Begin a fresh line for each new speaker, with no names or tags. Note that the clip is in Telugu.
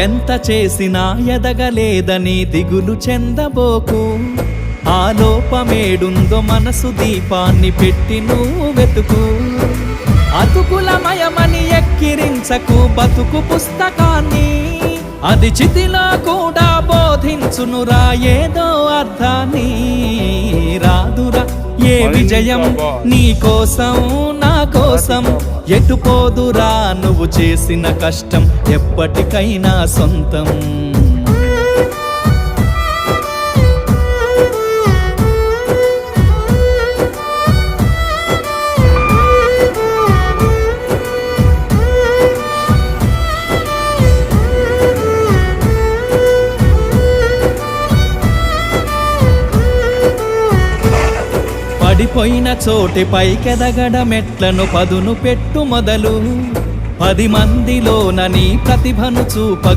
ఎంత చేసినా ఎదగలేదని దిగులు చెందబోకు. ఆ లోపమేడుందో మనసు దీపాన్ని పెట్టి నువ్వు వెతుకు. అతుకులమయమని ఎక్కిరించకు బతుకు పుస్తకాన్ని, అది చితిలో కూడా బోధించునురా ఏదో అర్థాన్ని. రాదురా ఏ విజయం నీ కోసం నా కోసం, ఎటుపోదురా నువ్వు చేసిన కష్టం ఎప్పటికైనా సొంతం. పడిపోయిన చోటి పైకెదగడమెట్లను పదును పెట్టు మొదలు. 10 మందిలోన నీ ప్రతిభను చూప